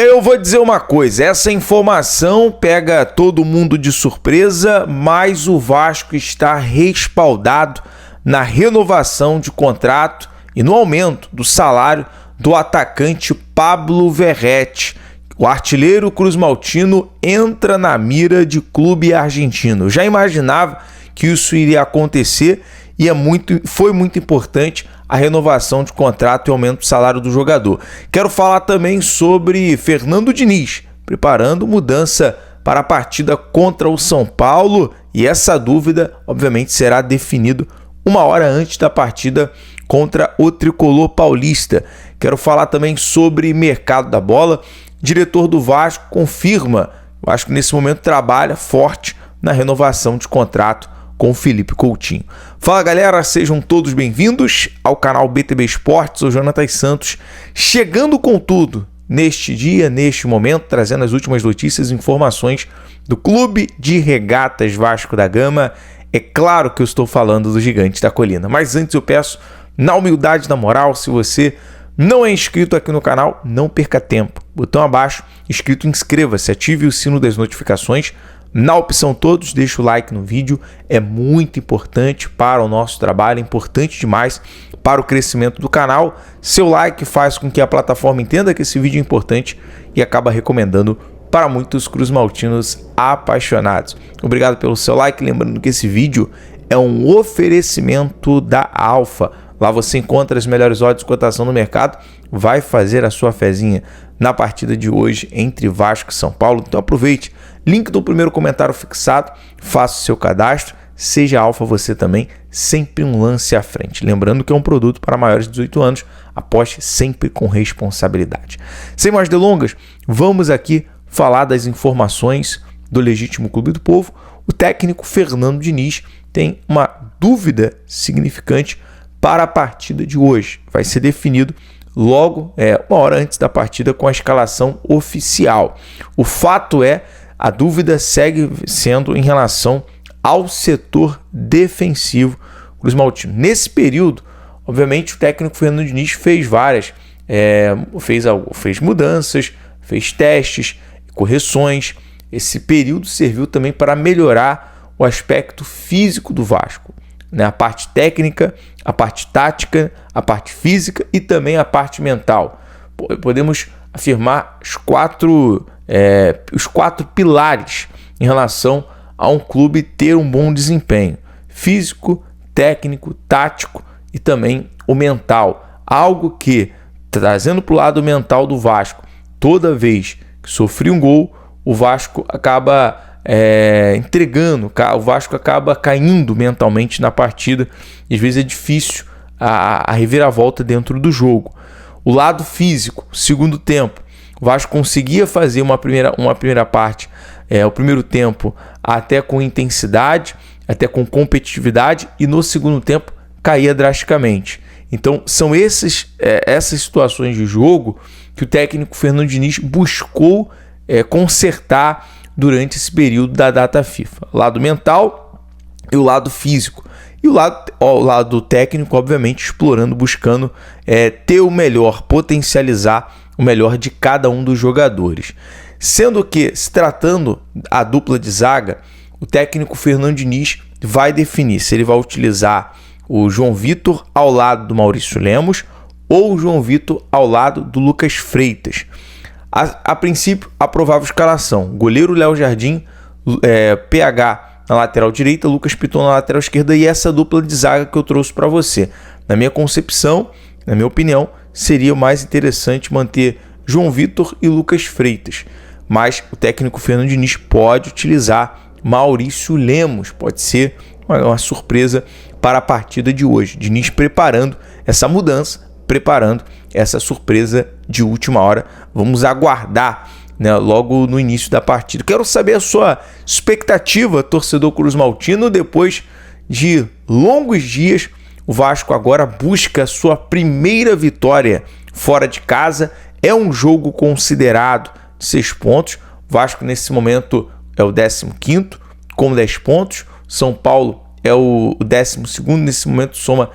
Eu vou dizer uma coisa, essa informação pega todo mundo de surpresa, mas o Vasco está respaldado na renovação de contrato e no aumento do salário do atacante Pablo Verratti. O artilheiro cruzmaltino entra na mira de clube argentino. Eu já imaginava que isso iria acontecer e foi muito importante a renovação de contrato e aumento do salário do jogador. Quero falar também sobre Fernando Diniz, preparando mudança para a partida contra o São Paulo, e essa dúvida, obviamente, será definida uma hora antes da partida contra o Tricolor Paulista. Quero falar também sobre mercado da bola. Diretor do Vasco confirma, o Vasco nesse momento trabalha forte na renovação de contrato com o Felipe Coutinho. Fala galera, sejam todos bem-vindos ao canal BTB Esportes, o Jonatas Santos, chegando com tudo neste dia, neste momento, trazendo as últimas notícias e informações do Clube de Regatas Vasco da Gama. É claro que eu estou falando do Gigante da Colina, mas antes eu peço, na humildade, na moral, se você não é inscrito aqui no canal, não perca tempo. Botão abaixo, inscrito, inscreva-se, ative o sino das notificações. Na opção todos, deixa o like no vídeo, é muito importante para o nosso trabalho, é importante demais para o crescimento do canal. Seu like faz com que a plataforma entenda que esse vídeo é importante e acaba recomendando para muitos cruzmaltinos apaixonados. Obrigado pelo seu like, lembrando que esse vídeo é um oferecimento da Alfa. Lá você encontra as melhores odds de cotação no mercado, vai fazer a sua fezinha na partida de hoje entre Vasco e São Paulo. Então aproveite, link do primeiro comentário fixado, faça o seu cadastro, seja Alfa você também, sempre um lance à frente. Lembrando que é um produto para maiores de 18 anos, aposte sempre com responsabilidade. Sem mais delongas, vamos aqui falar das informações do Legítimo Clube do Povo. O técnico Fernando Diniz tem uma dúvida significante para a partida de hoje. Vai ser definido logo, uma hora antes da partida, com a escalação oficial. O fato é, a dúvida segue sendo em relação ao setor defensivo cruzmaltino. Nesse período, obviamente, o técnico Fernando Diniz fez fez mudanças, fez testes, correções. Esse período serviu também para melhorar o aspecto físico do Vasco, né? A parte técnica, a parte tática, a parte física e também a parte mental. Podemos afirmar os quatro pilares em relação a um clube ter um bom desempenho: físico, técnico, tático e também o mental. Algo que, trazendo para o lado mental do Vasco, toda vez que sofria um gol, o Vasco acaba entregando, o Vasco acaba caindo mentalmente na partida, e às vezes é difícil a reviravolta dentro do jogo. O lado físico, segundo tempo, o Vasco conseguia fazer uma primeira parte, o primeiro tempo até com intensidade, até com competitividade, e no segundo tempo caía drasticamente. Então são essas situações de jogo que o técnico Fernando Diniz buscou consertar durante esse período da data FIFA. O lado mental e o lado físico. E o lado técnico, obviamente, explorando, buscando ter o melhor, potencializar o melhor de cada um dos jogadores. Sendo que, se tratando a dupla de zaga, o técnico Fernando Diniz vai definir se ele vai utilizar o João Vitor ao lado do Maurício Lemos ou o João Vitor ao lado do Lucas Freitas. A princípio, a provável escalação: goleiro Léo Jardim, PH na lateral direita, Lucas Piton na lateral esquerda, e essa dupla de zaga que eu trouxe para você. Na minha concepção, na minha opinião, seria mais interessante manter João Vitor e Lucas Freitas, mas o técnico Fernando Diniz pode utilizar Maurício Lemos, pode ser uma surpresa para a partida de hoje. Diniz preparando essa mudança, preparando essa surpresa de última hora. Vamos aguardar, né, logo no início da partida. Quero saber a sua expectativa, torcedor cruzmaltino. Depois de longos dias, o Vasco agora busca sua primeira vitória fora de casa. É um jogo considerado de 6 pontos. O Vasco nesse momento é o 15º com 10 pontos. São Paulo é o 12º, nesse momento soma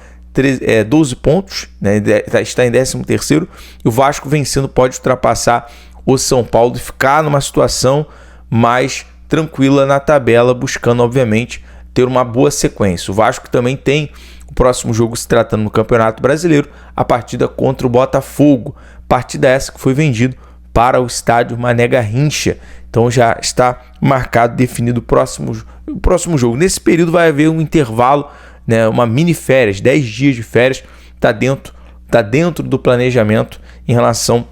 12 pontos, né? Está em 13º, e o Vasco vencendo pode ultrapassar o São Paulo e ficar numa situação mais tranquila na tabela, buscando, obviamente, ter uma boa sequência. O Vasco também tem o próximo jogo se tratando no Campeonato Brasileiro, a partida contra o Botafogo. Partida essa que foi vendido para o estádio Mané Garrincha. Então já está marcado, definido o próximo jogo. Nesse período vai haver um intervalo, né, uma mini férias, 10 dias de férias, está dentro do planejamento em relação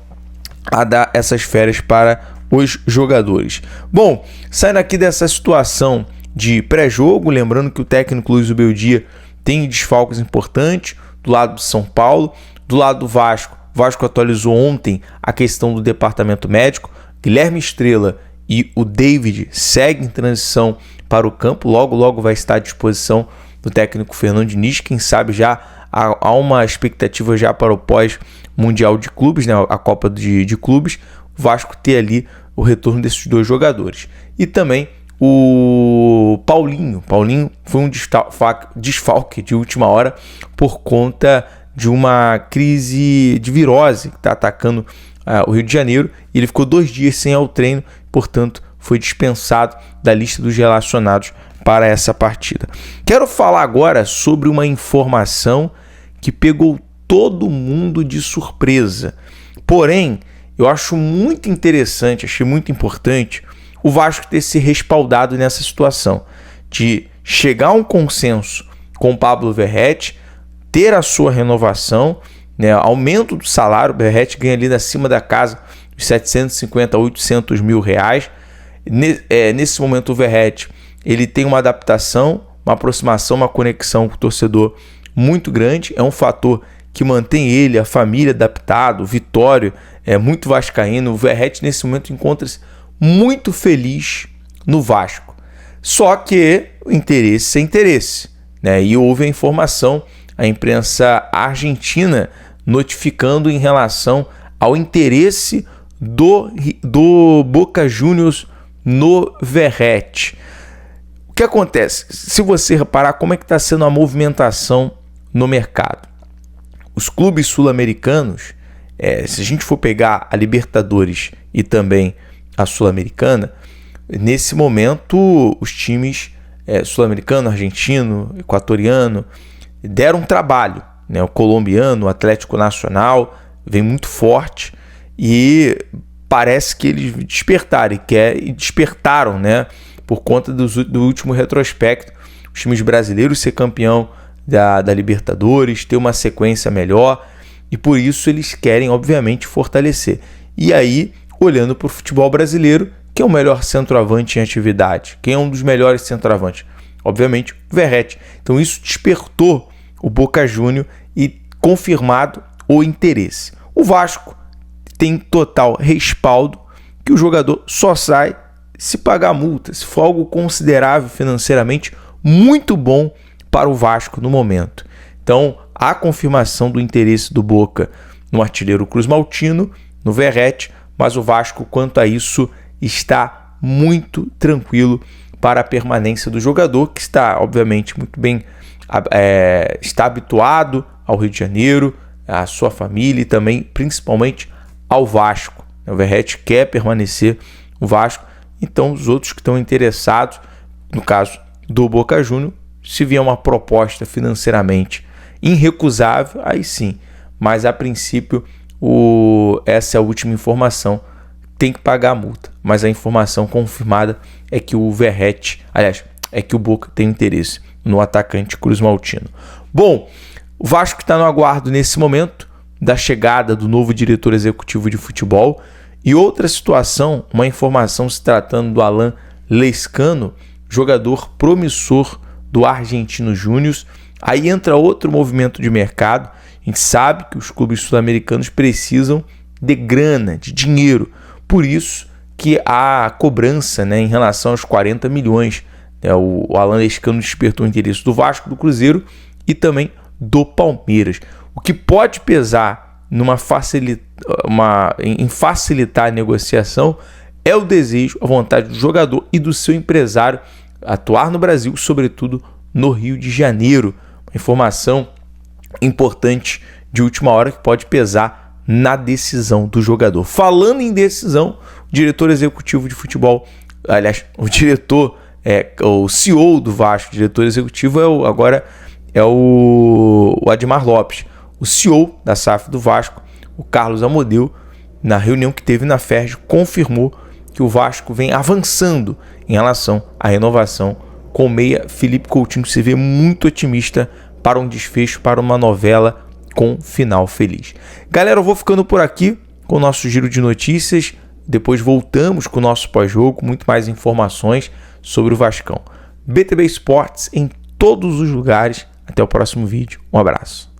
a dar essas férias para os jogadores. Bom, saindo aqui dessa situação de pré-jogo, lembrando que o técnico Luiz Ubeldia tem desfalques importantes do lado do São Paulo, do lado do Vasco. O Vasco atualizou ontem a questão do departamento médico. Guilherme Estrela e o David seguem em transição para o campo. Logo vai estar à disposição do técnico Fernando Diniz. Quem sabe já há uma expectativa já para o pós-mundial de clubes, né? A Copa de Clubes. O Vasco ter ali o retorno desses dois jogadores. E também o Paulinho. Paulinho foi um desfalque de última hora por conta de uma crise de virose que está atacando o Rio de Janeiro. E ele ficou 2 dias sem ir ao treino, portanto foi dispensado da lista dos relacionados para essa partida. Quero falar agora sobre uma informação que pegou todo mundo de surpresa. Porém, eu acho muito interessante, achei muito importante o Vasco ter se respaldado nessa situação, de chegar a um consenso com o Pablo Verratti, ter a sua renovação, né, aumento do salário. O Verratti ganha ali acima da casa de 750 a 800 mil reais. Nesse momento o Verratti ele tem uma adaptação, uma aproximação, uma conexão com o torcedor muito grande. É um fator que mantém ele, a família adaptado. O Vitório é muito vascaíno. O Verratti nesse momento encontra-se muito feliz no Vasco. Só que o interesse é interesse, né? E houve a informação, a imprensa argentina notificando em relação ao interesse do Boca Juniors no Verratti. O que acontece? Se você reparar como é que está sendo a movimentação no mercado. Os clubes sul-americanos, se a gente for pegar a Libertadores e também a Sul-Americana, nesse momento os times sul-americano, argentino, equatoriano deram trabalho, né? O colombiano, o Atlético Nacional vem muito forte e parece que eles despertaram, né? Por conta do último retrospecto, os times brasileiros ser campeão da Libertadores, ter uma sequência melhor, e por isso eles querem, obviamente, fortalecer. E aí, olhando para o futebol brasileiro, quem é o melhor centroavante em atividade? Quem é um dos melhores centroavantes? Obviamente, o Verratti. Então isso despertou o Boca Juniors e confirmado o interesse. O Vasco tem total respaldo que o jogador só sai se pagar a multa, se for algo considerável financeiramente, muito bom para o Vasco no momento. Então, a confirmação do interesse do Boca no artilheiro Cruz Maltino, no Verratti, mas o Vasco, quanto a isso, está muito tranquilo para a permanência do jogador, que está, obviamente, muito bem, está habituado ao Rio de Janeiro, à sua família e também, principalmente, ao Vasco. O Verratti quer permanecer no Vasco, então os outros que estão interessados, no caso do Boca Juniors, se vier uma proposta financeiramente irrecusável, aí sim, mas a princípio essa é a última informação, tem que pagar a multa, mas a informação confirmada é que o Verratti, aliás, é que o Boca tem interesse no atacante Cruz Maltino. Bom, o Vasco está no aguardo nesse momento da chegada do novo diretor executivo de futebol. E outra situação, uma informação se tratando do Alan Lescano, jogador promissor do Argentinos Júnior. Aí entra outro movimento de mercado. A gente sabe que os clubes sul-americanos precisam de grana, de dinheiro. Por isso que a cobrança, né, em relação aos 40 milhões. O Alan Lescano despertou o interesse do Vasco, do Cruzeiro e também do Palmeiras. O que pode pesar em facilitar a negociação é o desejo, a vontade do jogador e do seu empresário atuar no Brasil, sobretudo no Rio de Janeiro. Uma informação importante de última hora que pode pesar na decisão do jogador. Falando em decisão, o diretor executivo de futebol, aliás, o CEO do Vasco, o diretor executivo agora é o Admar Lopes. O CEO da SAF do Vasco, o Carlos Amodeu, na reunião que teve na FERJ, confirmou que o Vasco vem avançando em relação à renovação com o meia Felipe Coutinho, que se vê muito otimista para um desfecho, para uma novela com final feliz. Galera, eu vou ficando por aqui com o nosso giro de notícias. Depois voltamos com o nosso pós-jogo, com muito mais informações sobre o Vascão. BTB Esportes em todos os lugares. Até o próximo vídeo. Um abraço.